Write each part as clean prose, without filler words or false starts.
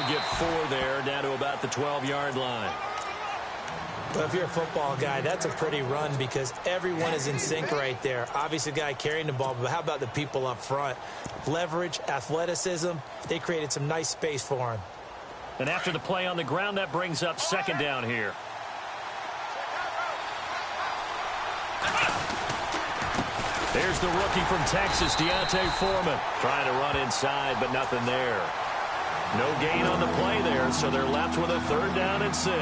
get 4 there, down to about the 12-yard line. Well, if you're a football guy, that's a pretty run because everyone is in sync right there. Obviously, the guy carrying the ball, but how about the people up front? Leverage, athleticism, they created some nice space for him. And after the play on the ground, that brings up 2nd down here. There's the rookie from Texas, Deontay Foreman, trying to run inside, but nothing there. No gain on the play there, so they're left with a 3rd down and 6.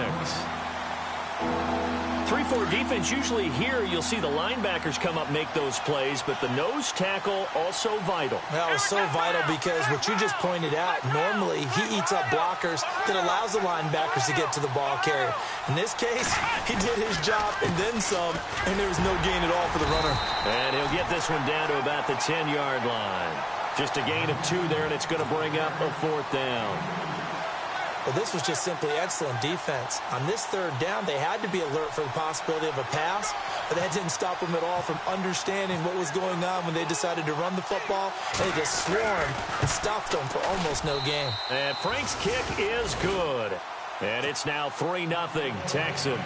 3-4 defense, usually here you'll see the linebackers come up, make those plays, but the nose tackle also vital. Well, it's so vital because what you just pointed out, normally he eats up blockers that allows the linebackers to get to the ball carrier. In this case, he did his job and then some, and there was no gain at all for the runner. And he'll get this one down to about the 10-yard line. Just a gain of 2 there, and it's going to bring up a 4th down. Well, this was just simply excellent defense. On this 3rd down, they had to be alert for the possibility of a pass, but that didn't stop them at all from understanding what was going on when they decided to run the football. They just swarmed and stopped them for almost no gain. And Frank's kick is good. And it's now 3-0 Texans.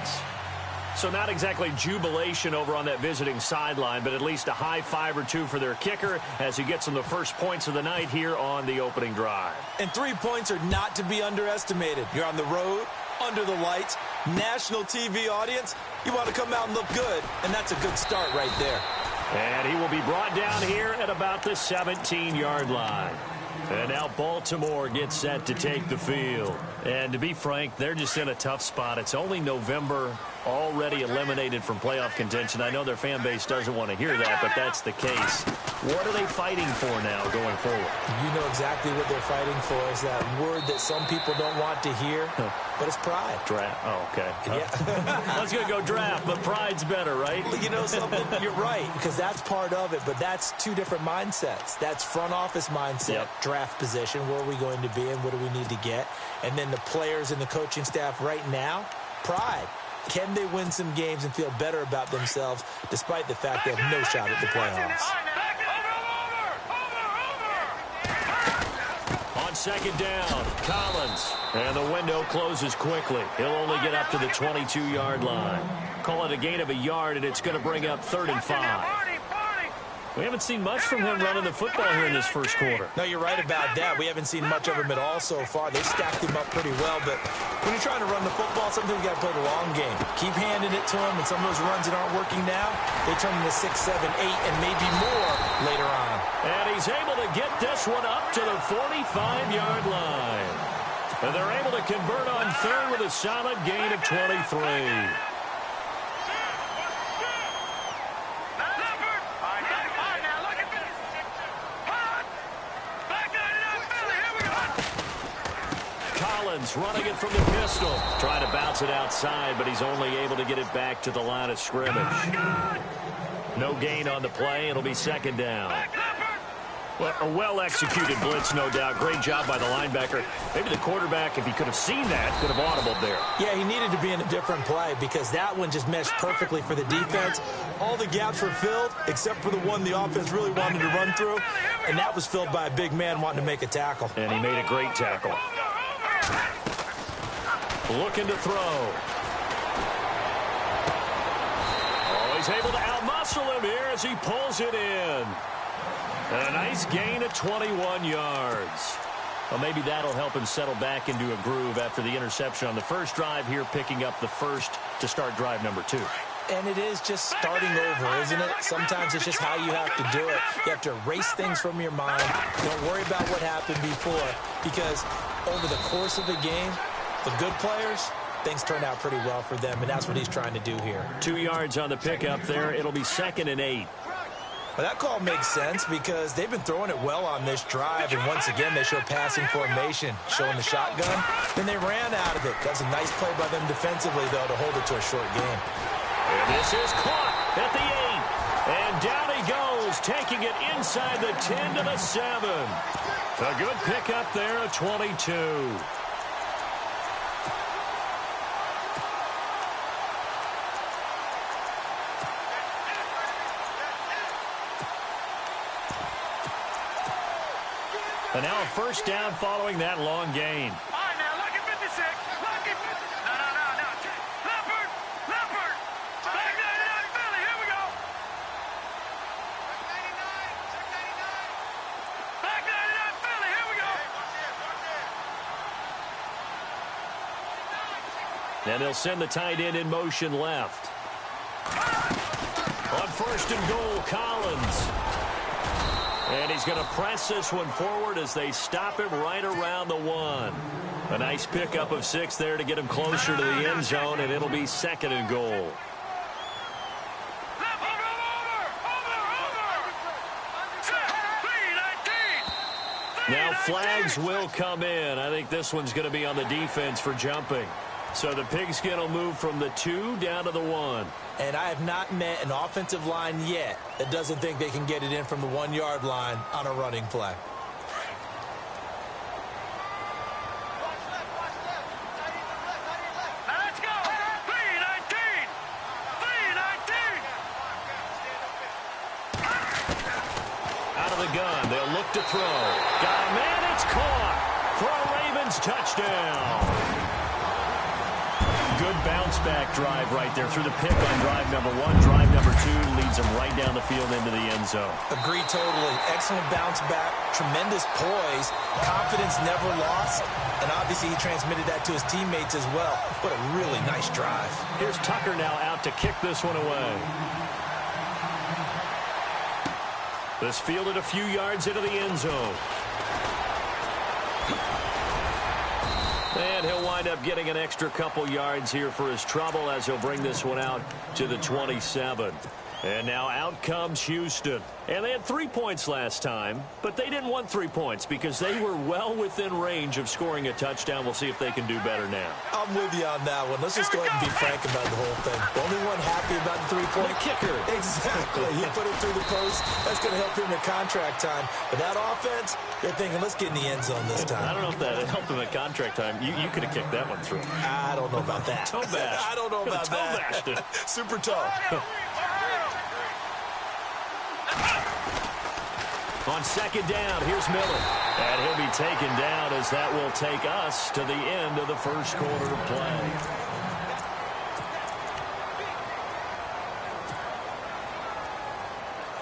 So not exactly jubilation over on that visiting sideline, but at least a high 5 or 2 for their kicker as he gets them the first points of the night here on the opening drive. And 3 points are not to be underestimated. You're on the road, under the lights, national TV audience. You want to come out and look good, and that's a good start right there. And he will be brought down here at about the 17-yard line. And now Baltimore gets set to take the field. And to be frank, they're just in a tough spot. It's only November, already eliminated from playoff contention. I know their fan base doesn't want to hear that, but that's the case. What are they fighting for now going forward? You know exactly what they're fighting for. Is that word that some people don't want to hear, but it's pride. Draft. Oh, okay. Yeah. I was going to go draft, but pride's better, right? You know something? You're right, because that's part of it, but that's 2 different mindsets. That's front office mindset, draft position, where are we going to be and what do we need to get? And then the players and the coaching staff right now, pride. Can they win some games and feel better about themselves despite the fact they have no shot at the playoffs? On 2nd down, Collins. And the window closes quickly. He'll only get up to the 22-yard line. Call it a gain of a yard, and it's going to bring up 3rd and 5. We haven't seen much from him running the football here in this first quarter. No, you're right about that. We haven't seen much of him at all so far. They stacked him up pretty well, but when you're trying to run the football, sometimes you got to play the long game. Keep handing it to him, and some of those runs that aren't working now, they turn into 6, 7, 8, and maybe more later on. And he's able to get this one up to the 45-yard line. And they're able to convert on 3rd with a solid gain of 23. Running it from the pistol. Trying to bounce it outside, but he's only able to get it back to the line of scrimmage. No gain on the play. It'll be 2nd down. Well, a well-executed blitz, no doubt. Great job by the linebacker. Maybe the quarterback, if he could have seen that, could have audibled there. Yeah, he needed to be in a different play because that one just meshed perfectly for the defense. All the gaps were filled except for the one the offense really wanted to run through, and that was filled by a big man wanting to make a tackle. And he made a great tackle. Looking to throw. Oh, he's able to outmuscle him here as he pulls it in. And a nice gain of 21 yards. Well, maybe that'll help him settle back into a groove after the interception on the first drive here, picking up the first to start drive number 2. And it is just starting over, isn't it? Sometimes it's just how you have to do it. You have to erase things from your mind. Don't worry about what happened before, because over the course of a game, the good players, things turn out pretty well for them, and that's what he's trying to do here. 2 yards on the pickup there. It'll be 2nd and 8. Well, that call makes sense because they've been throwing it well on this drive, and once again, they show passing formation, showing the shotgun. Then they ran out of it. That's a nice play by them defensively, though, to hold it to a short game. And this is caught at the 8. And down he goes, taking it inside the 10 to the 7. A good pickup there at 22. And now a first down following that long gain. And they'll send the tight end in motion left. On first and goal, Collins. And he's going to press this one forward as they stop him right around the 1. A nice pickup of 6 there to get him closer to the end zone, and it'll be second and goal. Now flags will come in. I think this one's going to be on the defense for jumping. So the pigskin will move from the 2 down to the 1. And I have not met an offensive line yet that doesn't think they can get it in from the 1-yard line on a running play. Out of the gun, they'll look to throw. Got a man, it's caught for a Ravens touchdown. Good bounce-back drive right there through the pick on drive number 1. Drive number 2 leads them right down the field into the end zone. Agreed totally. Excellent bounce-back, tremendous poise, confidence never lost, and obviously he transmitted that to his teammates as well. What a really nice drive. Here's Tucker now out to kick this one away. This fielded a few yards into the end zone. And he'll wind up getting an extra couple yards here for his trouble as he'll bring this one out to the 27. And now out comes Houston. And they had 3 points last time, but they didn't want 3 points because they were well within range of scoring a touchdown. We'll see if they can do better now. I'm with you on that one. Let's just go ahead and be frank about the whole thing. The only one happy about the 3-point kicker. Exactly. He put it through the post. That's going to help him in contract time. But that offense, they're thinking, let's get in the end zone this time. I don't know if that helped him at contract time. You could have kicked that one through. I don't know about that. Toe bash. I don't know about toe that. bashed it. Super toe. On second down, here's Miller. And he'll be taken down as that will take us to the end of the first quarter of play.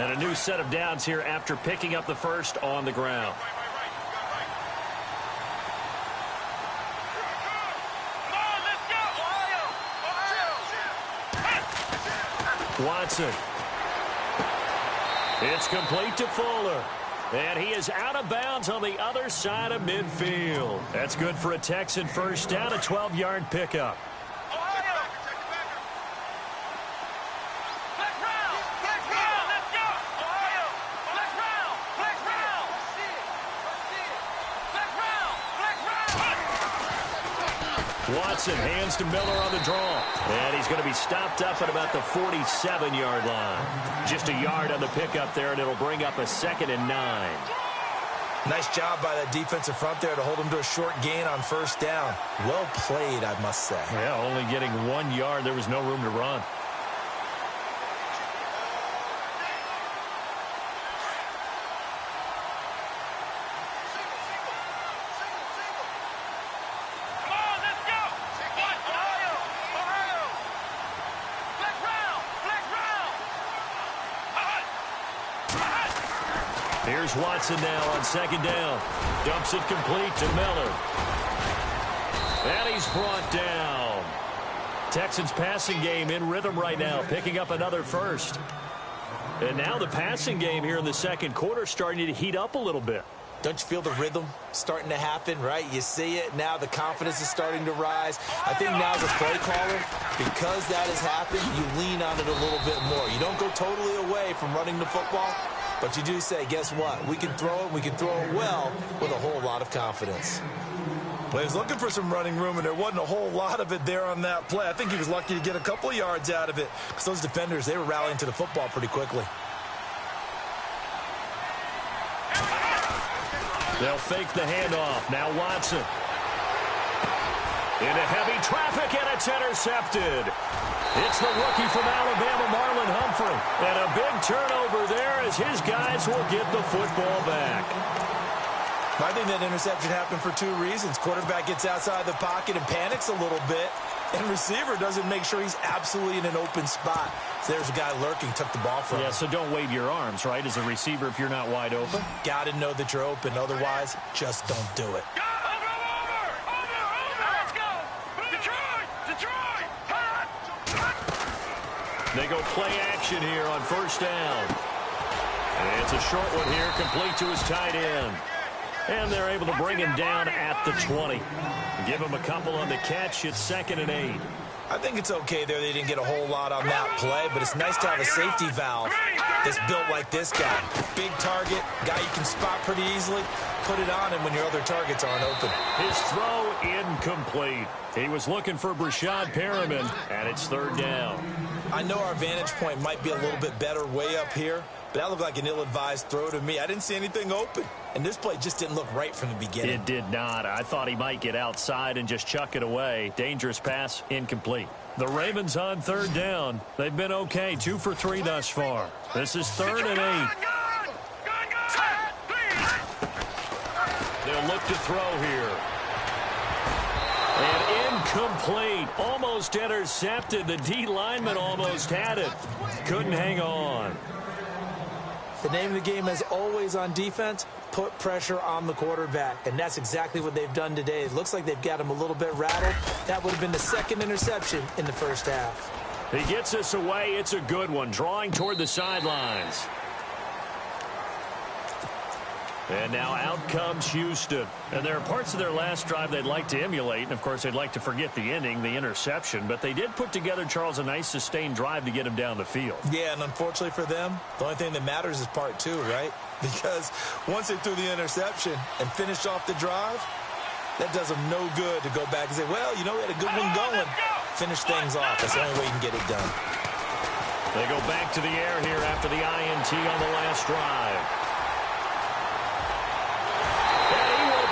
And a new set of downs here after picking up the first on the ground. Watson. It's complete to Fuller. And he is out of bounds on the other side of midfield. That's good for a Texan first down, a 12-yard pickup. Watson hands to Miller on the draw. And he's going to be stopped up at about the 47-yard line. Just a yard on the pickup there, and it'll bring up a 2nd and 9. Nice job by that defensive front there to hold him to a short gain on first down. Well played, I must say. Yeah, only getting 1 yard. There was no room to run. Here's Watson now on second down. Dumps it complete to Miller. And he's brought down. Texans passing game in rhythm right now, picking up another first. And now the passing game here in the second quarter starting to heat up a little bit. Don't you feel the rhythm starting to happen, right? You see it. Now the confidence is starting to rise. I think now as a play caller, because that has happened, you lean on it a little bit more. You don't go totally away from running the football, but you do say, guess what? We can throw it. We can throw it well with a whole lot of confidence. Well, he was looking for some running room, and there wasn't a whole lot of it there on that play. I think he was lucky to get a couple of yards out of it because those defenders, they were rallying to the football pretty quickly. They'll fake the handoff. Now Watson. Into heavy traffic, and it's intercepted. It's the rookie from Alabama, Marlon Humphrey. And a big turnover there as his guys will get the football back. I think that interception happened for two reasons. Quarterback gets outside the pocket and panics a little bit, and receiver doesn't make sure he's absolutely in an open spot. So there's a guy lurking, took the ball from him. Yeah, so don't wave your arms, right, as a receiver if you're not wide open. Got to know that you're open. Otherwise, just don't do it. Let's go! Detroit! They go play action here on first down. And it's a short one here, complete to his tight end. And they're able to bring him down at the 20. Give him a couple on the catch. It's 2nd and 8. I think it's okay there. They didn't get a whole lot on that play, but it's nice to have a safety valve that's built like this guy. Big target, guy you can spot pretty easily. Put it on him when your other targets aren't open. His throw incomplete. He was looking for Brashad Perriman, and it's 3rd down. I know our vantage point might be a little bit better way up here, but that looked like an ill-advised throw to me. I didn't see anything open, and this play just didn't look right from the beginning. It did not. I thought he might get outside and just chuck it away. Dangerous pass, incomplete. The Ravens on 3rd down. They've been okay, 2 for 3 thus far. This is 3rd and 8. They'll look to throw here. And incomplete. Almost intercepted. The D lineman almost had it. Couldn't hang on. The name of the game is always on defense, put pressure on the quarterback. And that's exactly what they've done today. It looks like they've got him a little bit rattled. That would have been the 2nd interception in the first half. He gets us away. It's a good one. Drawing toward the sidelines. And now out comes Houston. And there are parts of their last drive they'd like to emulate. And, of course, they'd like to forget the ending, the interception. But they did put together, Charles, a nice sustained drive to get him down the field. Yeah, and unfortunately for them, the only thing that matters is part 2, right? Because once they threw the interception and finished off the drive, that does them no good to go back and say, well, you know, we had a good one going. Finish things off. That's the only way you can get it done. They go back to the air here after the INT on the last drive.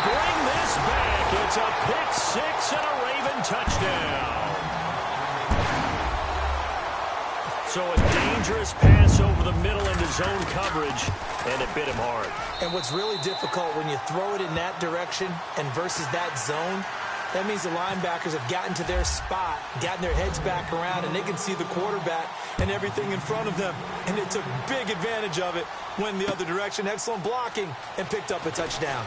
Bring this back. It's a pick-6 and a Raven touchdown. So a dangerous pass over the middle into zone coverage, and it bit him hard. And what's really difficult when you throw it in that direction and versus that zone, that means the linebackers have gotten to their spot, gotten their heads back around, and they can see the quarterback and everything in front of them. And they took big advantage of it, went the other direction, excellent blocking, and picked up a touchdown.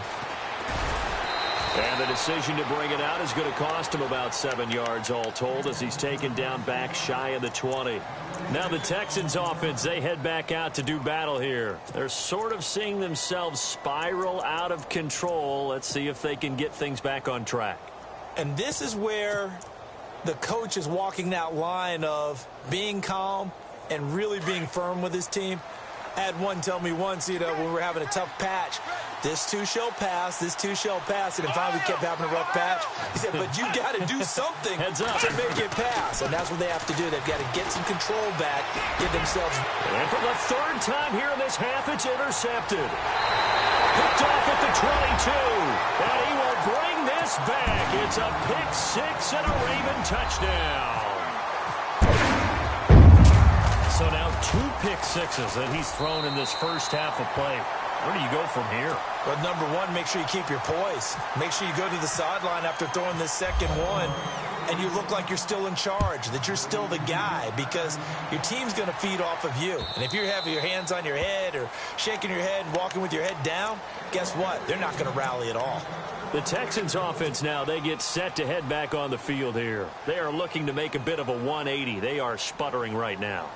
And the decision to bring it out is going to cost him about 7 yards all told as he's taken down back shy of the 20. Now the Texans offense, they head back out to do battle here. They're sort of seeing themselves spiral out of control. Let's see if they can get things back on track. And this is where the coach is walking that line of being calm and really being firm with his team. I had one tell me once, you know, when we were having a tough patch, this too shall pass, this too shall pass. And then finally we kept having a rough patch. He said, but you got to do something to make it pass. And that's what they have to do. They've got to get some control back, give themselves. And for the 3rd time here in this half, it's intercepted. Picked off at the 22. And he will bring this back. It's a pick-6 and a Raven touchdown. So now 2 pick-6s that he's thrown in this first half of play. Where do you go from here? Well, number one, make sure you keep your poise. Make sure you go to the sideline after throwing this second one, and you look like you're still in charge, that you're still the guy, because your team's going to feed off of you. And if you're having your hands on your head or shaking your head and walking with your head down, guess what? They're not going to rally at all. The Texans offense now, they get set to head back on the field here. They are looking to make a bit of a 180. They are sputtering right now.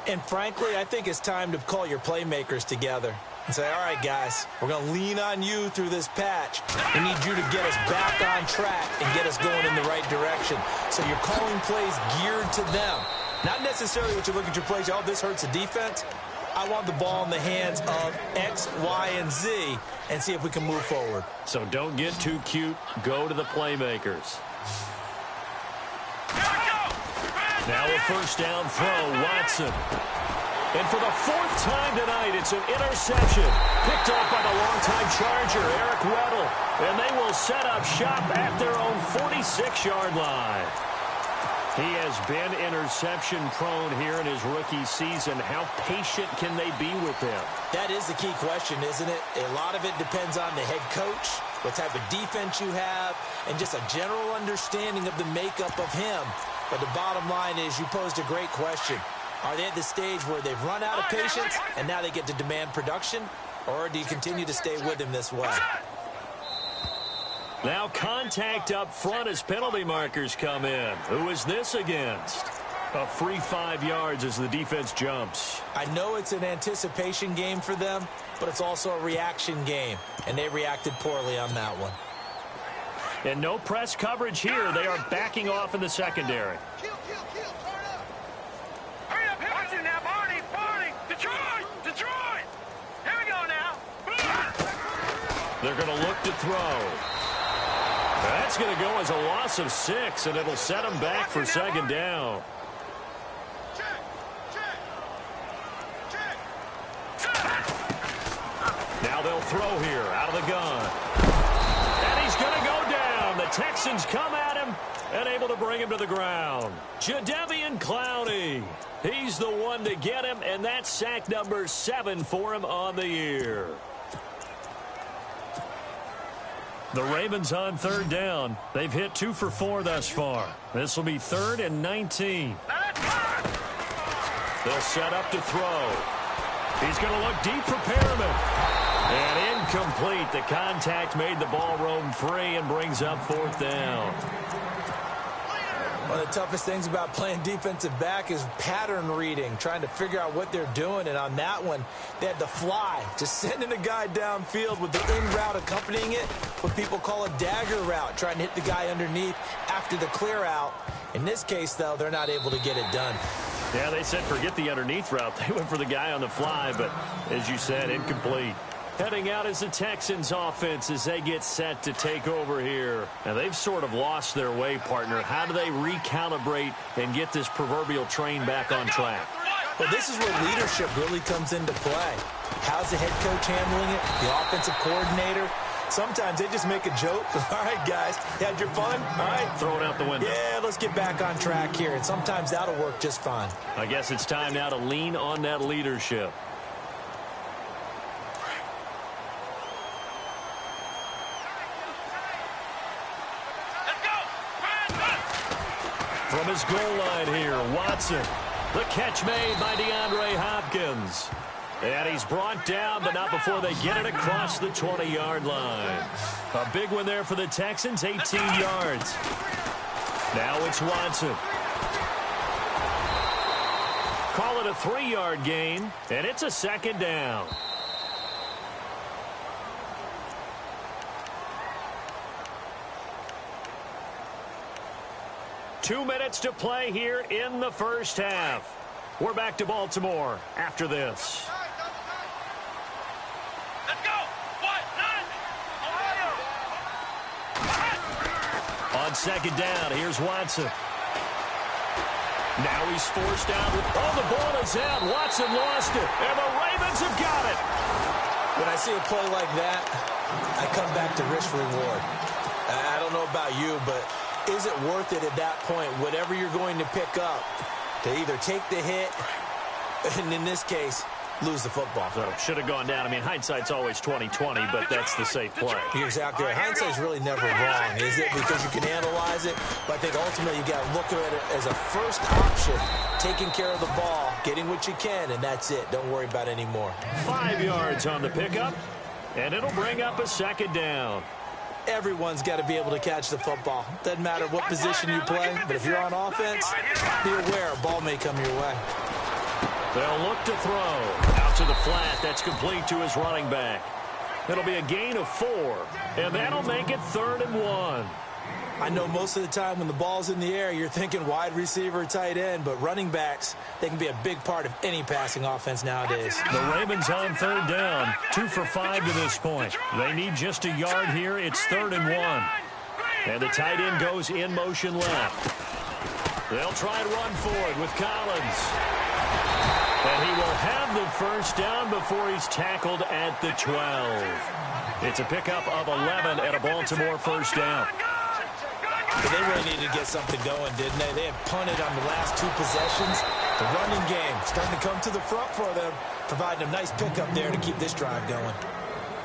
And frankly, I think it's time to call your playmakers together and say, all right, guys, we're going to lean on you through this patch. We need you to get us back on track and get us going in the right direction. So you're calling plays geared to them. Not necessarily what you look at your plays, oh, this hurts the defense. I want the ball in the hands of X, Y, and Z and see if we can move forward. So don't get too cute. Go to the playmakers. Now a first down throw, Watson. And for the 4th time tonight, it's an interception. Picked off by the longtime Charger, Eric Weddle. And they will set up shop at their own 46-yard line. He has been interception-prone here in his rookie season. How patient can they be with him? That is the key question, isn't it? A lot of it depends on the head coach, what type of defense you have, and just a general understanding of the makeup of him. But the bottom line is you posed a great question. Are they at the stage where they've run out of patience and now they get to demand production? Or do you continue to stay with him this way? Now contact up front as penalty markers come in. Who is this against? A free 5 yards as the defense jumps. I know it's an anticipation game for them, but it's also a reaction game, and they reacted poorly on that one. And no press coverage here. They are backing off in the secondary. Hurry up, watch it now, Barney, Detroit! Here we go now. They're going to look to throw. That's going to go as a loss of 6, and it'll set them back for second down. Now they'll throw here out of the gun. And he's going to go down. The Texans come at him and able to bring him to the ground. Jadeveon Clowney. He's the one to get him, and that's sack number 7 for him on the year. The Ravens on third down. They've hit 2 for 4 thus far. This will be 3rd and 19. They'll set up to throw. He's going to look deep for Perriman. And incomplete. The contact made the ball roam free and brings up 4th down. One of the toughest things about playing defensive back is pattern reading, trying to figure out what they're doing. And on that one, they had the fly, just sending a guy downfield with the in route accompanying it, what people call a dagger route, trying to hit the guy underneath after the clear out. In this case, though, they're not able to get it done. Yeah, they said forget the underneath route. They went for the guy on the fly, but as you said, incomplete. Heading out is the Texans offense as they get set to take over here. Now, they've sort of lost their way, partner. How do they recalibrate and get this proverbial train back on track? Well, this is where leadership really comes into play. How's the head coach handling it? The offensive coordinator? Sometimes they just make a joke. All right, guys, you had your fun? All right. Throw it out the window. Yeah, let's get back on track here. And sometimes that'll work just fine. I guess it's time now to lean on that leadership. From his goal line here, Watson. The catch made by DeAndre Hopkins. And he's brought down, but not before they get it across the 20-yard line. A big one there for the Texans, 18 yards. Now it's Watson. Call it a 3-yard gain, and it's a second down. Two minutes to play here in the first half. We're back to Baltimore after this. Let's go. On second down, here's Watson. Now he's forced out. The ball is out. Watson lost it, and the Ravens have got it. When I see a play like that, I come back to risk reward. I don't know about you, but is it worth it at that point, whatever you're going to pick up, to either take the hit, and in this case, lose the football? So should have gone down. I mean, hindsight's always 20/20, but that's the safe play. You're exactly right. Hindsight's really never wrong, is it? Because you can analyze it, but I think ultimately you got to look at it as a first option, taking care of the ball, getting what you can, and that's it. Don't worry about any more. 5 yards on the pickup, and it'll bring up a second down. Everyone's got to be able to catch the football. Doesn't matter what position you play, but if you're on offense, be aware a ball may come your way. They'll look to throw. Out to the flat. That's complete to his running back. It'll be a gain of 4, and that'll make it 3rd and 1. I know most of the time when the ball's in the air, you're thinking wide receiver, tight end, but running backs, they can be a big part of any passing offense nowadays. The Ravens on third down, 2 for 5 to this point. They need just a yard here. It's 3rd and 1. And the tight end goes in motion left. They'll try and run forward with Collins. And he will have the first down before he's tackled at the 12. It's a pickup of 11 at a Baltimore first down. But they really needed to get something going, didn't they? They had punted on the last 2 possessions. The running game starting to come to the front for them, providing a nice pickup there to keep this drive going.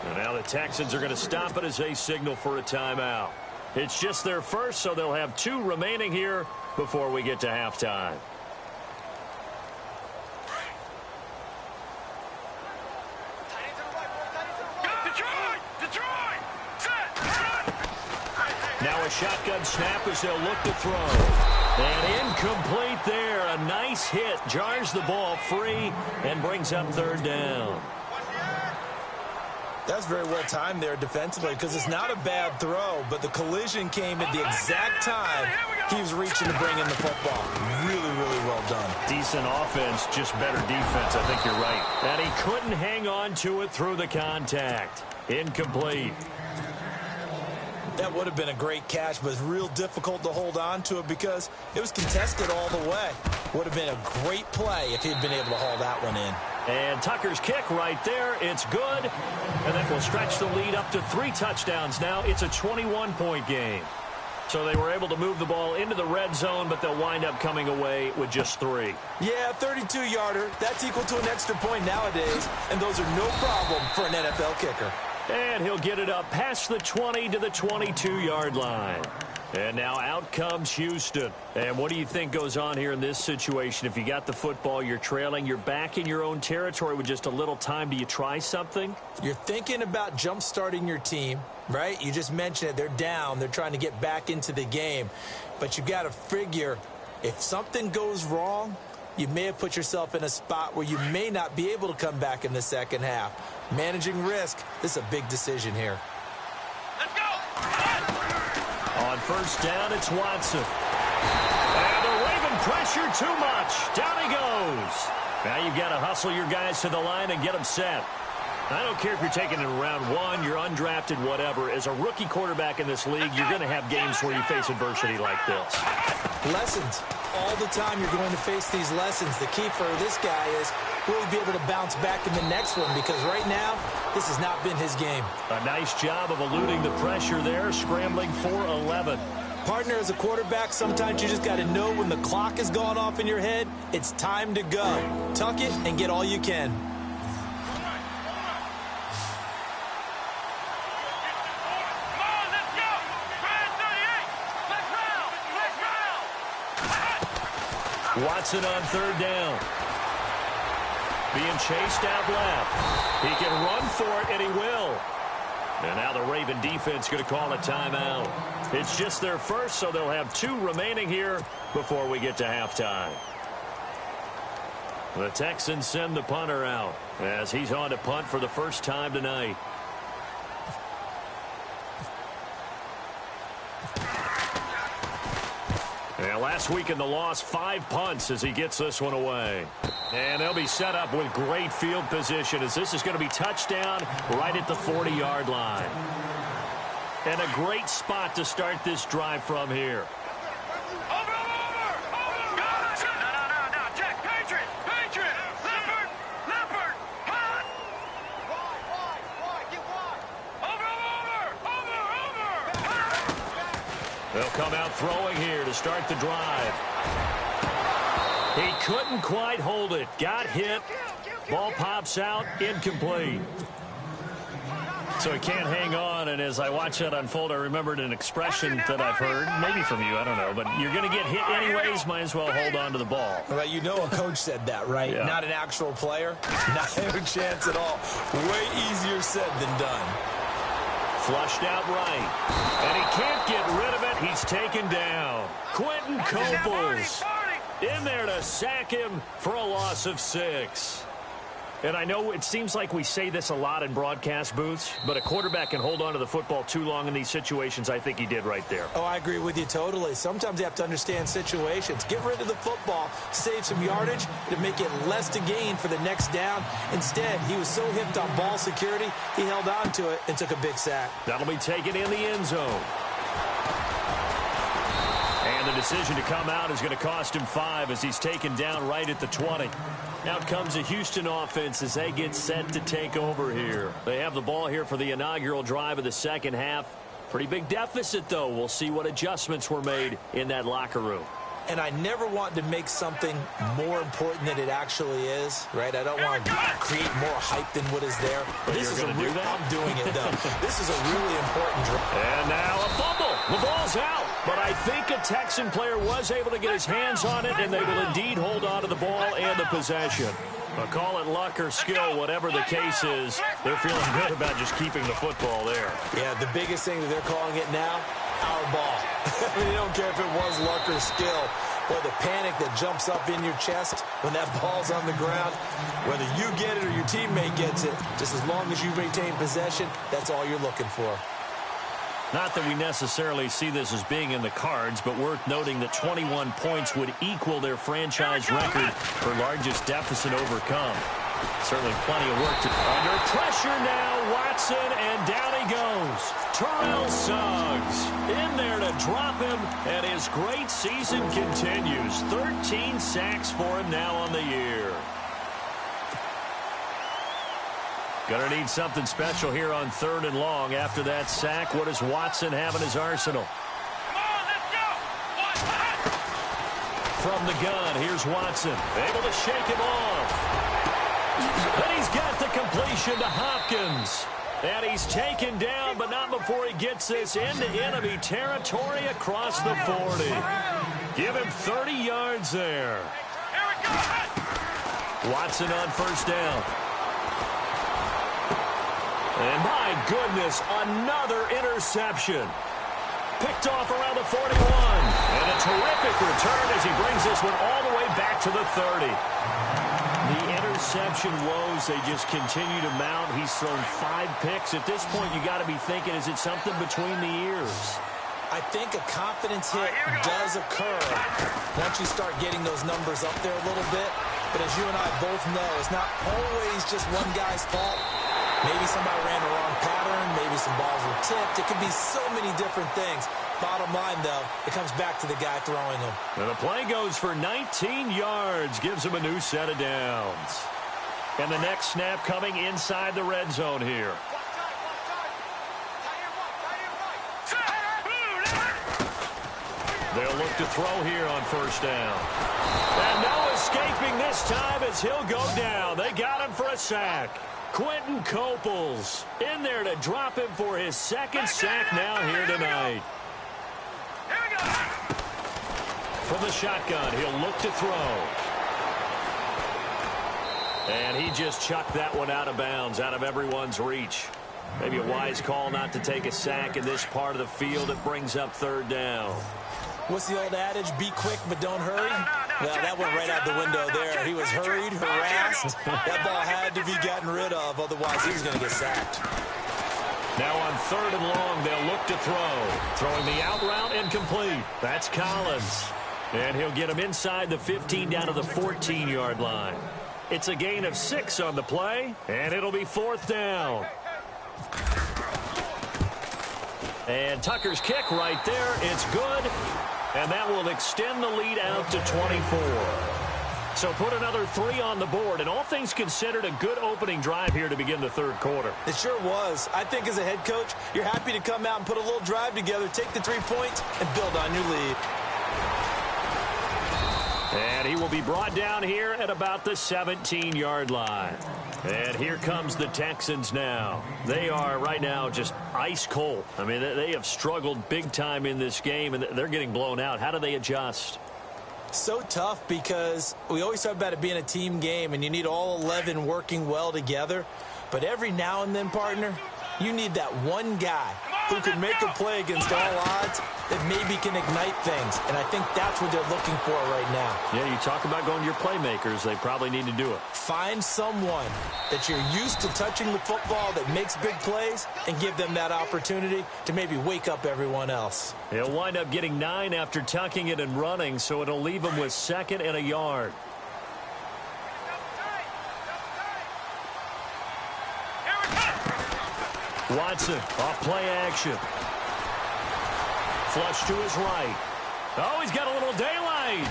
And now the Texans are going to stop it as they signal for a timeout. It's just their first, so they'll have 2 remaining here before we get to halftime. Now a shotgun snap as they'll look to throw. And incomplete there. A nice hit. Jars the ball free and brings up third down. That's very well timed there defensively because it's not a bad throw, but the collision came at the exact time he was reaching to bring in the football. Really, really well done. Decent offense, just better defense. I think you're right. And he couldn't hang on to it through the contact. Incomplete. That would have been a great catch, but it's real difficult to hold on to it because it was contested all the way. Would have been a great play if he'd been able to haul that one in. And Tucker's kick right there. It's good. And that will stretch the lead up to 3 touchdowns now. It's a 21-point game. So they were able to move the ball into the red zone, but they'll wind up coming away with just 3. Yeah, 32-yarder. That's equal to an extra point nowadays, and those are no problem for an NFL kicker. And he'll get it up past the 20 to the 22-yard line. And now out comes Houston. And what do you think goes on here in this situation? If you got the football, you're trailing, you're back in your own territory with just a little time. Do you try something? You're thinking about jump-starting your team, right? You just mentioned it. They're down. They're trying to get back into the game. But you've got to figure if something goes wrong, you may have put yourself in a spot where you may not be able to come back in the second half. Managing risk, this is a big decision here. Let's go! On first down, it's Watson. And they're waving pressure too much. Down he goes. Now you've got to hustle your guys to the line and get them set. I don't care if you're taking it in round 1, you're undrafted, whatever. As a rookie quarterback in this league, you're going to have games where you face adversity like this. Lessons. All the time you're going to face these lessons. The key for this guy is will he be able to bounce back in the next one, because right now this has not been his game. A nice job of eluding the pressure there, scrambling for 11. Partner, as a quarterback, sometimes you just got to know when the clock has gone off in your head, it's time to go. Tuck it and get all you can. Watson on third down. Being chased out left. He can run for it, and he will. And now the Raven defense going to call a timeout. It's just their first, so they'll have 2 remaining here before we get to halftime. The Texans send the punter out as he's on to punt for the first time tonight. And last week in the loss, 5 punts as he gets this one away. And they'll be set up with great field position as this is going to be touchdown right at the 40-yard line. And a great spot to start this drive from here. They'll come out throwing here to start the drive. He couldn't quite hold it. Got hit. Ball pops out. Incomplete. So he can't hang on, and as I watch that unfold, I remembered an expression that I've heard, maybe from you, I don't know, but you're going to get hit anyways, might as well hold on to the ball. Well, you know a coach said that, right? Yeah. Not an actual player. Not a chance at all. Way easier said than done. Flushed out right. And he can't get rid of it. He's taken down. Quentin Coples in there to sack him for a loss of 6. And I know it seems like we say this a lot in broadcast booths, but a quarterback can hold on to the football too long in these situations. I think he did right there. Oh, I agree with you totally. Sometimes you have to understand situations. Get rid of the football, save some yardage to make it less to gain for the next down. Instead, he was so hipped on ball security, he held on to it and took a big sack. That'll be taken in the end zone. And the decision to come out is going to cost him 5 as he's taken down right at the 20. Out comes the Houston offense as they get set to take over here. They have the ball here for the inaugural drive of the second half. Pretty big deficit, though. We'll see what adjustments were made in that locker room. And I never want to make something more important than it actually is, right? I don't want to create more hype than what is there. But this is I'm doing it, though. This is a really important drive. And now a fumble. The ball's out. But I think a Texan player was able to get his hands on it, and they will indeed hold on to the ball and the possession. But call it luck or skill, whatever the case is, they're feeling good about just keeping the football there. Yeah, the biggest thing that they're calling it now, our ball. I mean, you don't care if it was luck or skill. But the panic that jumps up in your chest when that ball's on the ground, whether you get it or your teammate gets it, just as long as you maintain possession, that's all you're looking for. Not that we necessarily see this as being in the cards, but worth noting that 21 points would equal their franchise record for largest deficit overcome. Certainly plenty of work to... Under pressure now, Watson, and down he goes. Terrell Suggs in there to drop him, and his great season continues. 13 sacks for him now on the year. Gonna need something special here on 3rd and long. After that sack, what does Watson have in his arsenal? Come on, let's go. From the gun, here's Watson. Able to shake him off. And he's got the completion to Hopkins. And he's taken down, but not before he gets this into enemy territory across the 40. Give him 30 yards there. Here we go. Watson on 1st down. And my goodness, another interception. Picked off around the 41. And a terrific return as he brings this one all the way back to the 30. The interception woes, they just continue to mount. He's thrown 5 picks. At this point, you got to be thinking, is it something between the ears? I think a confidence hit does occur once you start getting those numbers up there a little bit. But as you and I both know, it's not always just one guy's fault. Maybe somebody ran the wrong pattern. Maybe some balls were tipped. It could be so many different things. Bottom line, though, it comes back to the guy throwing them. And the play goes for 19 yards. Gives him a new set of downs. And the next snap coming inside the red zone here. They'll look to throw here on 1st down. And no escaping this time as he'll go down. They got him for a sack. Quentin Coples in there to drop him for his 2nd sack now here tonight. Here we go. From the shotgun, he'll look to throw. And he just chucked that one out of bounds, out of everyone's reach. Maybe a wise call not to take a sack in this part of the field. It brings up 3rd down. What's the old adage? Be quick, but don't hurry. Well, that went right out the window there. He was hurried, harassed. That ball had to be gotten rid of, otherwise he was going to get sacked. Now on 3rd and long, they'll look to throw. Throwing the out route incomplete. That's Collins. And he'll get him inside the 15 down to the 14-yard line. It's a gain of 6 on the play, and it'll be 4th down. And Tucker's kick right there. It's good. And that will extend the lead out to 24. So put another 3 on the board. And all things considered, a good opening drive here to begin the 3rd quarter. It sure was. I think as a head coach, you're happy to come out and put a little drive together, take the 3 points, and build on your lead. And he will be brought down here at about the 17-yard line. And here comes the Texans now. They are right now just ice cold. I mean, they have struggled big time in this game, and they're getting blown out. How do they adjust? So tough because we always talk about it being a team game, and you need all 11 working well together. But every now and then, partner, you need that one guy who can make a play against all odds that maybe can ignite things. And I think that's what they're looking for right now. Yeah, you talk about going to your playmakers. They probably need to do it. Find someone that you're used to touching the football that makes big plays and give them that opportunity to maybe wake up everyone else. He'll wind up getting 9 after tucking it and running, so it'll leave him with 2nd and a yard. Watson off play action. Flush to his right. Oh, he's got a little daylight.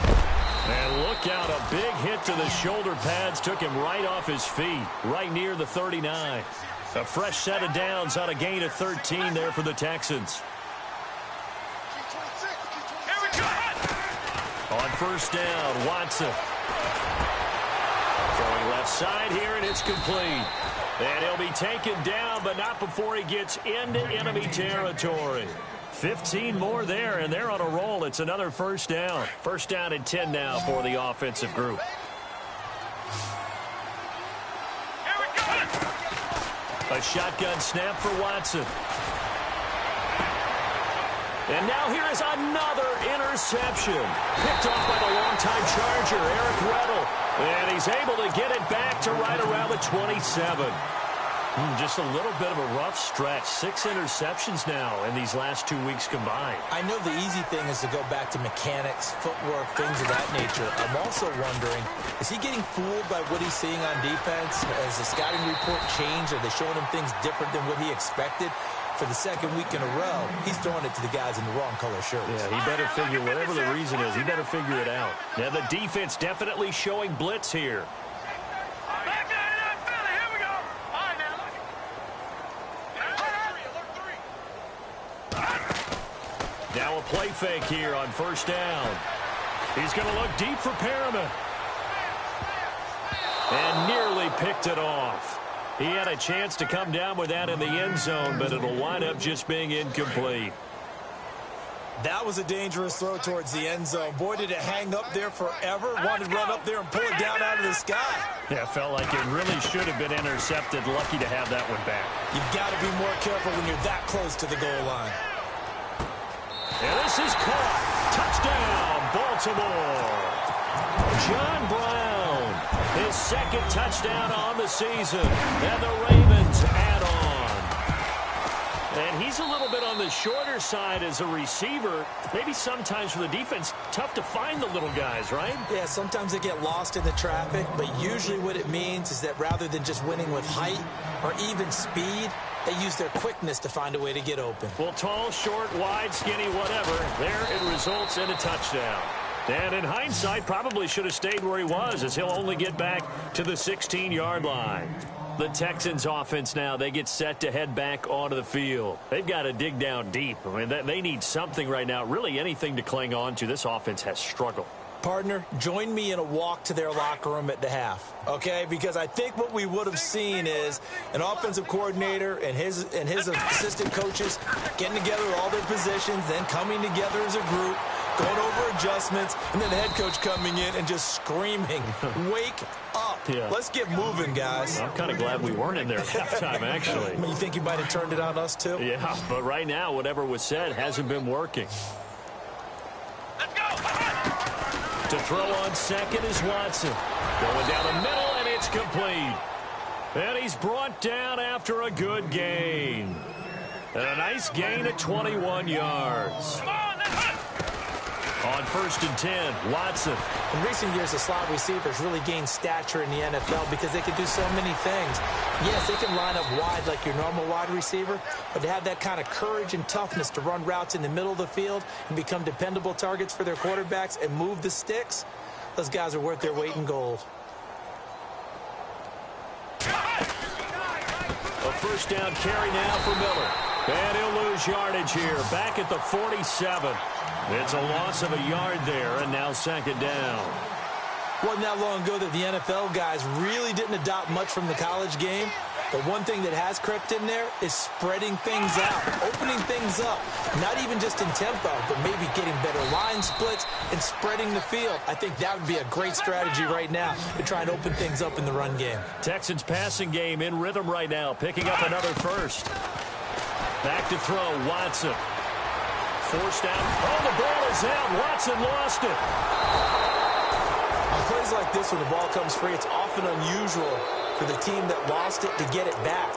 And look out, a big hit to the shoulder pads. Took him right off his feet, right near the 39. A fresh set of downs on a gain of 13 there for the Texans. On 1st down, Watson. Throwing left side here, and it's complete. And he'll be taken down, but not before he gets into enemy territory. 15 more there, and they're on a roll. It's another 1st down. 1st down and 10 now for the offensive group. A shotgun snap for Watson. And now here is another interception. Picked off by the longtime Charger, Eric Weddle. And he's able to get it back to right around the 27. Just a little bit of a rough stretch. 6 interceptions now in these last 2 weeks combined. I know the easy thing is to go back to mechanics, footwork, things of that nature. I'm also wondering, is he getting fooled by what he's seeing on defense? Has the scouting report changed? Are they showing him things different than what he expected? For the second week in a row, he's throwing it to the guys in the wrong color shirts. Yeah, he better figure, whatever the reason is, he better figure it out. Now, the defense definitely showing blitz here. Now a play fake here on first down. He's going to look deep for Perriman. And nearly picked it off. He had a chance to come down with that in the end zone, but it'll wind up just being incomplete. That was a dangerous throw towards the end zone. Boy, did it hang up there forever. Wanted to run up there and pull it down out of the sky. Yeah, felt like it really should have been intercepted. Lucky to have that one back. You've got to be more careful when you're that close to the goal line. And this is caught. Touchdown, Baltimore. John Brown, his second touchdown on the season. And the Ravens add on. And he's a little bit on the shorter side as a receiver. Maybe sometimes for the defense, tough to find the little guys, right? Yeah, sometimes they get lost in the traffic, but usually what it means is that rather than just winning with height or even speed, they use their quickness to find a way to get open. Well, tall, short, wide, skinny, whatever, there it results in a touchdown. And in hindsight, probably should have stayed where he was, as he'll only get back to the 16-yard line. The Texans offense now, they get set to head back onto the field. They've got to dig down deep. I mean, they need something right now, really anything to cling on to. This offense has struggled. Partner, join me in a walk to their locker room at the half, okay? Because I think what we would have seen is an offensive coordinator and his assistant coaches getting together all their positions, then coming together as a group, going over adjustments, and then the head coach coming in and just screaming, wake up. Yeah. Let's get moving, guys. I'm kind of glad we weren't in there at halftime, actually. You think you might have turned it on us, too? Yeah, but right now, whatever was said hasn't been working. Let's go! To throw on second is Watson. Going down the middle, and it's complete. And he's brought down after a good gain. And a nice gain at 21 yards. On first and 10, Watson. In recent years, the slot receivers really gained stature in the NFL because they can do so many things. Yes, they can line up wide like your normal wide receiver, but to have that kind of courage and toughness to run routes in the middle of the field and become dependable targets for their quarterbacks and move the sticks, those guys are worth their weight in gold. A first down carry now for Miller. And he'll lose yardage here, back at the 47. It's a loss of a yard there, and now second down. Wasn't that long ago that the NFL guys really didn't adopt much from the college game. But one thing that has crept in there is spreading things out, opening things up. Not even just in tempo, but maybe getting better line splits and spreading the field. I think that would be a great strategy right now to try and open things up in the run game. Texans passing game in rhythm right now, picking up another first. Back to throw, Watson. Forced out. Oh, the ball is out. Watson lost it. On plays like this, when the ball comes free, it's often unusual for the team that lost it to get it back.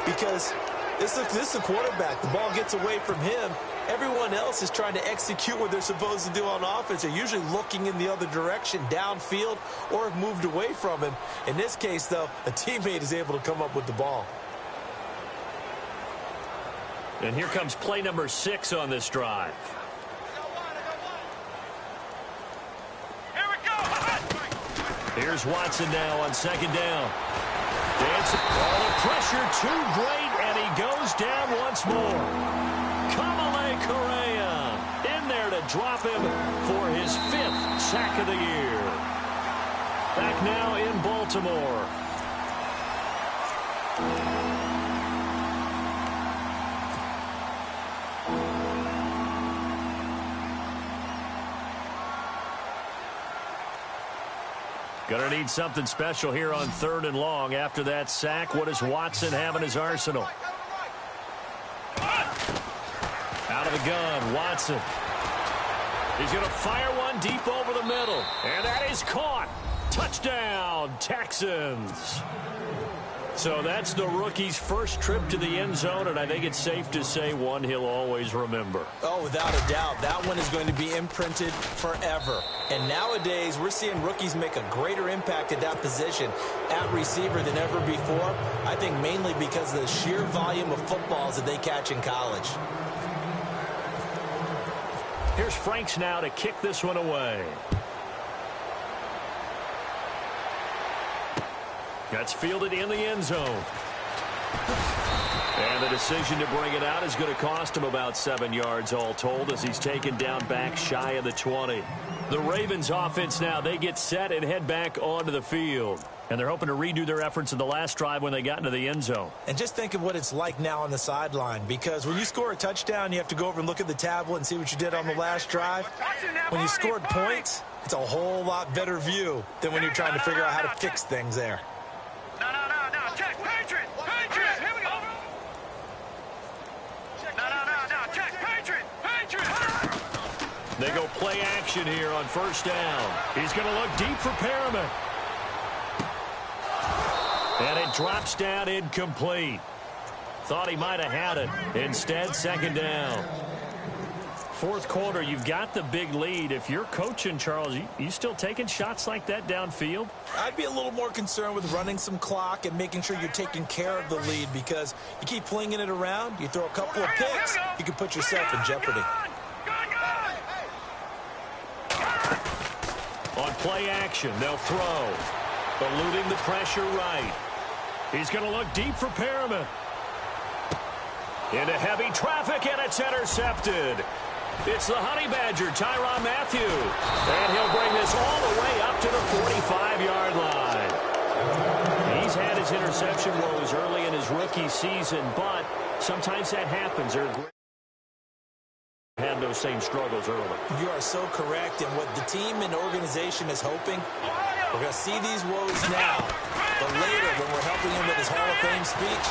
Because this is the quarterback. The ball gets away from him. Everyone else is trying to execute what they're supposed to do on offense. They're usually looking in the other direction, downfield, or have moved away from him. In this case, though, a teammate is able to come up with the ball. And here comes play number 6 on this drive. Here we go! Here's Watson now on second down. Dancing. Oh, the pressure too great, and he goes down once more. Kamale Correa in there to drop him for his 5th sack of the year. Back now in Baltimore. Going to need something special here on 3rd and long. After that sack, what does Watson have in his arsenal? Out of the gun. Watson. He's going to fire one deep over the middle. And that is caught. Touchdown, Texans. So that's the rookie's first trip to the end zone, and I think it's safe to say one he'll always remember. Oh, without a doubt. That one is going to be imprinted forever. And nowadays, we're seeing rookies make a greater impact at that position at receiver than ever before. I think mainly because of the sheer volume of footballs that they catch in college. Here's Franks now to kick this one away. That's fielded in the end zone. And the decision to bring it out is going to cost him about 7 yards all told as he's taken down back shy of the 20. The Ravens offense now, they get set and head back onto the field. And they're hoping to redo their efforts in the last drive when they got into the end zone. And just think of what it's like now on the sideline, because when you score a touchdown, you have to go over and look at the tablet and see what you did on the last drive. When you scored points, it's a whole lot better view than when you're trying to figure out how to fix things there. No. Check. Patriot. Here we go. No. Check. Patriot. They go play action here on first down. He's going to look deep for Perriman. And it drops down incomplete. Thought he might have had it. Instead, second down. Fourth quarter, you've got the big lead. If you're coaching, Charles, you still taking shots like that downfield? I'd be a little more concerned with running some clock and making sure you're taking care of the lead, because you keep flinging it around, you throw a couple of picks, you can put yourself in jeopardy. On play action, they'll throw. Eluding the pressure right. He's going to look deep for Perriman. Into heavy traffic, and it's intercepted. It's the Honey Badger, Tyrann Mathieu. And he'll bring this all the way up to the 45-yard line. He's had his interception woes early in his rookie season, but sometimes that happens. Had those same struggles early. You are so correct, and what the team and organization is hoping, we're going to see these woes now, but later when we're helping him with his Hall of Fame speech,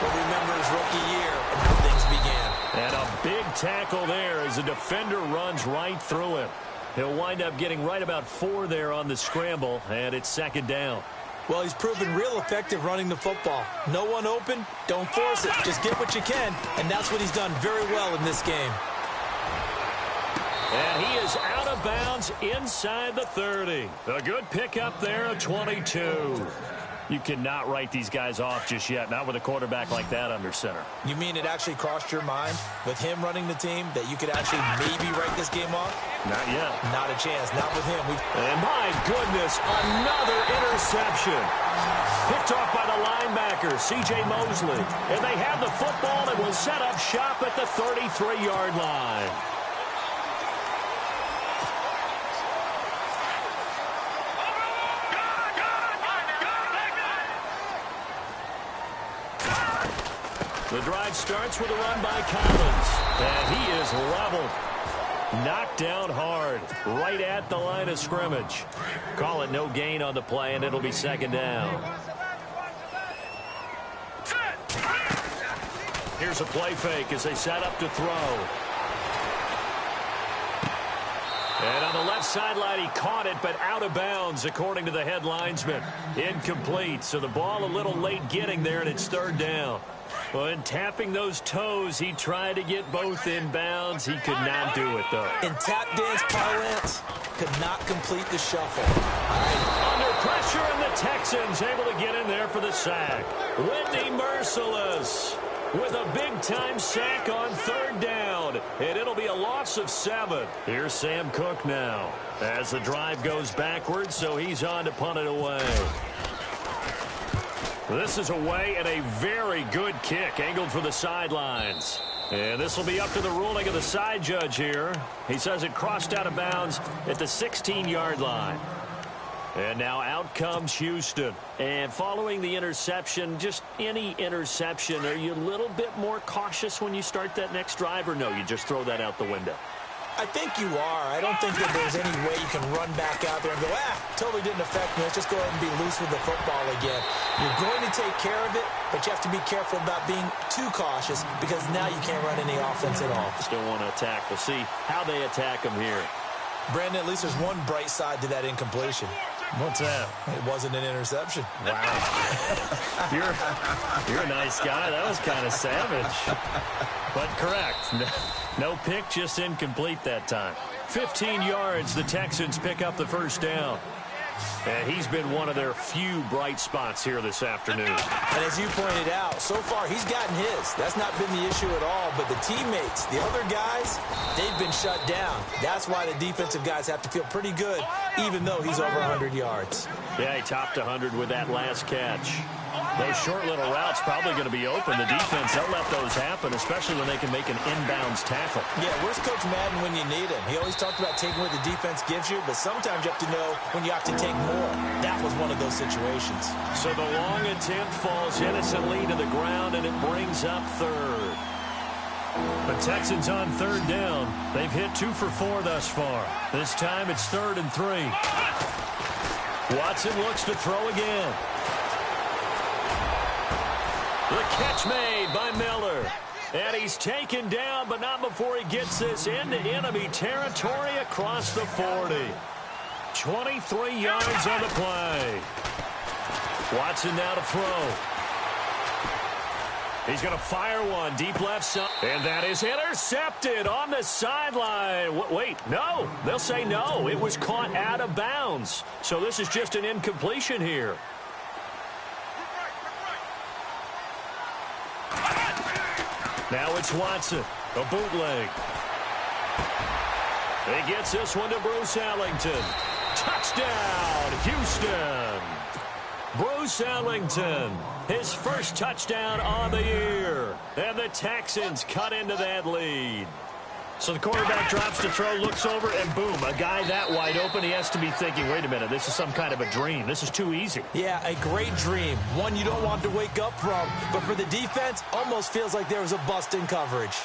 we'll remember his rookie year and how things began. And a big tackle there as the defender runs right through him. He'll wind up getting right about 4 there on the scramble, and it's second down. Well, he's proven real effective running the football. No one open, don't force it. Just get what you can, and that's what he's done very well in this game. And he is out of bounds inside the 30. A good pickup there, a 22. You cannot write these guys off just yet, not with a quarterback like that under center. You mean it actually crossed your mind with him running the team that you could actually maybe write this game off? Not yet. Not a chance. Not with him. And my goodness, another interception. Picked off by the linebacker, C.J. Mosley. And they have the football and will set up shop at the 33-yard line. The drive starts with a run by Collins. And he is leveled. Knocked down hard. Right at the line of scrimmage. Call it no gain on the play, and it'll be second down. Here's a play fake as they set up to throw. And on the left sideline, he caught it, but out of bounds, according to the head linesman. Incomplete, so the ball a little late getting there, and it's third down. Well, in tapping those toes, he tried to get both in bounds. He could not do it, though. In tap dance parlance, could not complete the shuffle. Under pressure, and the Texans able to get in there for the sack. Whitney Merciless with a big-time sack on third down, and it'll be a loss of 7. Here's Sam Cook now as the drive goes backwards, so he's on to punt it away. This is away and a very good kick angled for the sidelines. And this will be up to the ruling of the side judge here. He says it crossed out of bounds at the 16-yard line. And now out comes Houston. And following the interception, just any interception, are you a little bit more cautious when you start that next drive, or no, you just throw that out the window? I think you are. I don't think that there's any way you can run back out there and go, totally didn't affect me. Let's just go ahead and be loose with the football again. You're going to take care of it, but you have to be careful about being too cautious because now you can't run any offense at all. Still want to attack. We'll see how they attack them here. Brandon, at least there's one bright side to that incompletion. What's that? It wasn't an interception. Wow. You're a nice guy. That was kind of savage. But correct. No pick, just incomplete that time. 15 yards, the Texans pick up the first down. And he's been one of their few bright spots here this afternoon. And as you pointed out, so far he's gotten his. That's not been the issue at all. But the teammates, the other guys, they've been shut down. That's why the defensive guys have to feel pretty good, even though he's over 100 yards. Yeah, he topped 100 with that last catch. Those short little routes probably going to be open. The defense, they'll let those happen, especially when they can make an inbounds tackle. Yeah, where's Coach Madden when you need him? He always talked about taking what the defense gives you, but sometimes you have to know when you have to take more. That was one of those situations. So the long attempt falls innocently to the ground, and it brings up third. The Texans on third down. They've hit 2 for 4 thus far. This time it's 3rd and 3. Watson looks to throw again. The catch made by Miller. And he's taken down, but not before he gets this into enemy territory across the 40. 23 yards on the play. Watson now to throw. He's going to fire one deep left side. And that is intercepted on the sideline. Wait, no. They'll say no. It was caught out of bounds. So this is just an incompletion here. Now it's Watson, a bootleg. He gets this one to Bruce Ellington. Touchdown, Houston. Bruce Ellington, his first touchdown on the year. And the Texans cut into that lead. So the quarterback drops to throw, looks over, and boom, a guy that wide open, he has to be thinking, wait a minute, this is some kind of a dream. This is too easy. Yeah, a great dream. One you don't want to wake up from. But for the defense, almost feels like there was a bust in coverage.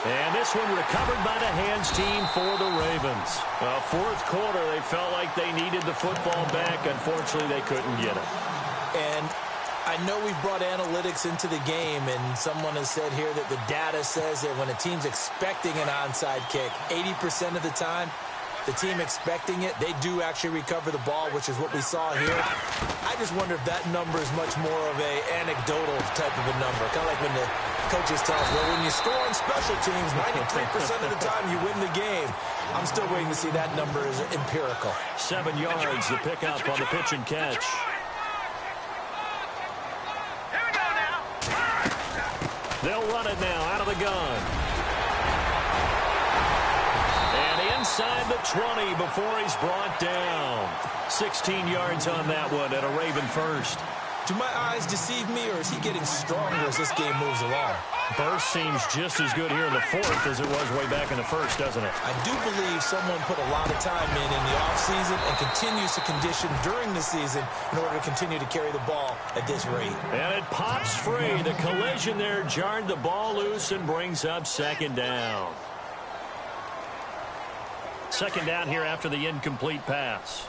And this one recovered by the hands team for the Ravens. Fourth quarter, they felt like they needed the football back. Unfortunately, they couldn't get it. And I know we've brought analytics into the game, and someone has said here that the data says that when a team's expecting an onside kick, 80% of the time, the team expecting it, they do actually recover the ball, which is what we saw here. I just wonder if that number is much more of a anecdotal type of a number. Kind of like when the coaches tell us, well, when you score on special teams, 93% of the time you win the game. I'm still waiting to see that number is empirical. 7 yards to pick up on the pitch and catch. They'll run it now out of the gun. And inside the 20 before he's brought down. 16 yards on that one and a Raven first. Do my eyes deceive me, or is he getting stronger as this game moves along? Burst seems just as good here in the fourth as it was way back in the first, doesn't it? I do believe someone put a lot of time in the offseason and continues to condition during the season in order to continue to carry the ball at this rate. And it pops free. The collision there jarred the ball loose and brings up second down. Second down here after the incomplete pass.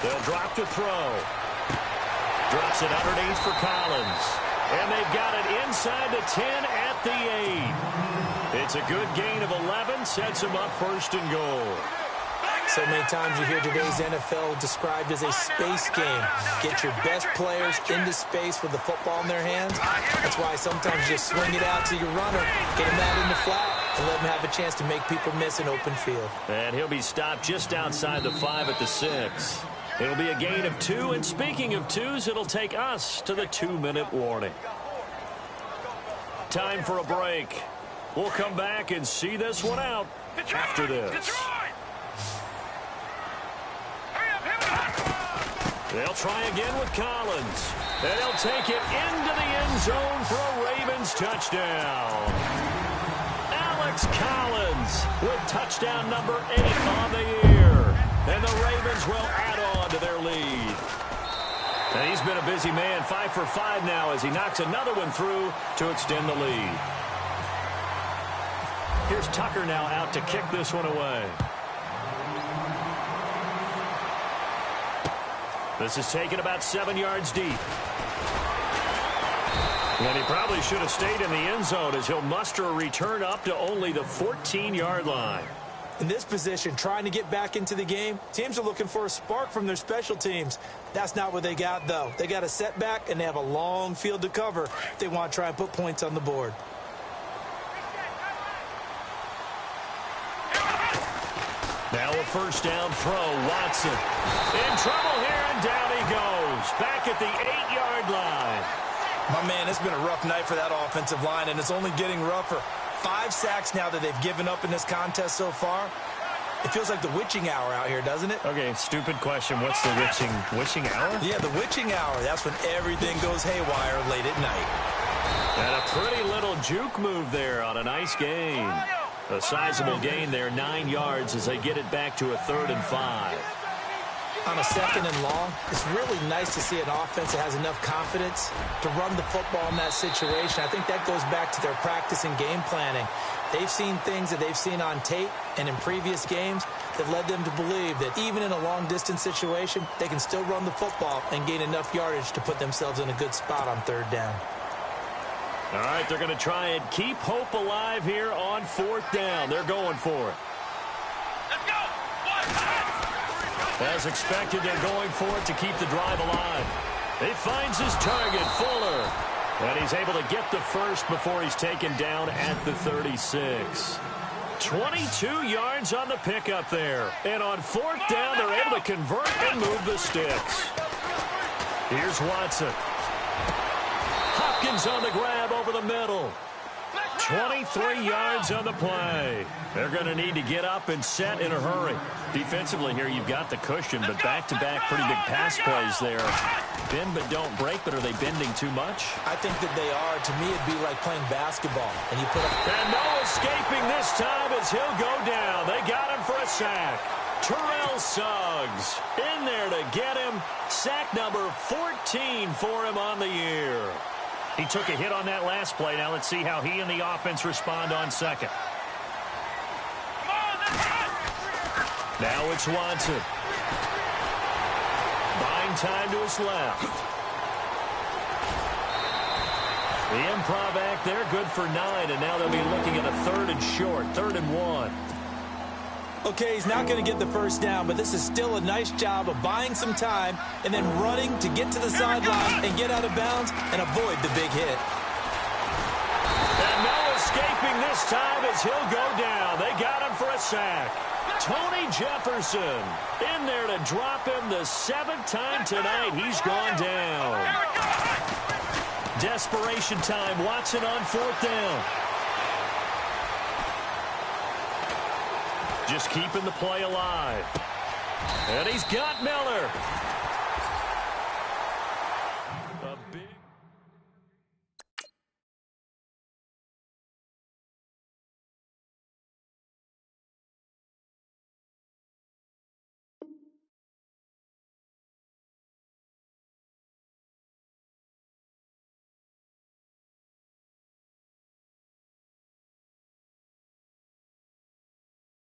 They'll drop to throw. Drops it underneath for Collins. And they've got it inside the 10 at the 8. It's a good gain of 11. Sets them up first and goal. So many times you hear today's NFL described as a space game. Get your best players into space with the football in their hands. That's why sometimes you just swing it out to your runner, get him out in the flat, and let him have a chance to make people miss an open field. And he'll be stopped just outside the 5 at the 6. It'll be a gain of 2, and speaking of 2s, it'll take us to the 2-minute warning. Time for a break. We'll come back and see this one out after this. They'll try again with Collins. And he'll take it into the end zone for a Ravens touchdown. Alex Collins with touchdown number 8 on the year. And the Ravens will add on to their lead. And he's been a busy man, 5 for 5 now as he knocks another one through to extend the lead. Here's Tucker now out to kick this one away. This is taken about 7 yards deep. And he probably should have stayed in the end zone as he'll muster a return up to only the 14-yard line. In this position, trying to get back into the game, teams are looking for a spark from their special teams. That's not what they got, though. They got a setback, and they have a long field to cover if they want to try and put points on the board. Now a first down throw. Watson in trouble here, and down he goes. Back at the 8-yard line. My man, it's been a rough night for that offensive line, and it's only getting rougher. 5 sacks now that they've given up in this contest so far. It feels like the witching hour out here, doesn't it? Okay, stupid question. What's the witching hour? Yeah, the witching hour. That's when everything goes haywire late at night. And a pretty little juke move there on a nice gain. A sizable gain there, 9 yards as they get it back to a 3rd and 5. On a 2nd and long, it's really nice to see an offense that has enough confidence to run the football in that situation. I think that goes back to their practice and game planning. They've seen things that they've seen on tape and in previous games that led them to believe that even in a long-distance situation, they can still run the football and gain enough yardage to put themselves in a good spot on 3rd down. All right, they're going to try and keep hope alive here on 4th down. They're going for it. Let's go. As expected, they're going for it to keep the drive alive. He finds his target, Fuller. And he's able to get the first before he's taken down at the 36. 22 yards on the pickup there. And on 4th down, they're able to convert and move the sticks. Here's Watson. Hopkins on the grab over the middle. 23 yards on the play. They're going to need to get up and set in a hurry. Defensively here, you've got the cushion, but back-to-back pretty big pass plays there. Bend but don't break, but are they bending too much? I think that they are. To me, it'd be like playing basketball. And you put up... And no escaping this time as he'll go down. They got him for a sack. Terrell Suggs in there to get him. Sack number 14 for him on the year. He took a hit on that last play. Now let's see how he and the offense respond on 2nd. Now it's Watson. Buying time to his left. The improv act there, good for 9, and now they'll be looking at a 3rd and short, 3rd and 1. Okay, he's not going to get the first down, but this is still a nice job of buying some time and then running to get to the sideline and get out of bounds and avoid the big hit. And no escaping this time as he'll go down. They got him for a sack. Tony Jefferson in there to drop him the 7th time tonight. He's gone down. Desperation time. Watson on 4th down. Just keeping the play alive. And he's got Miller.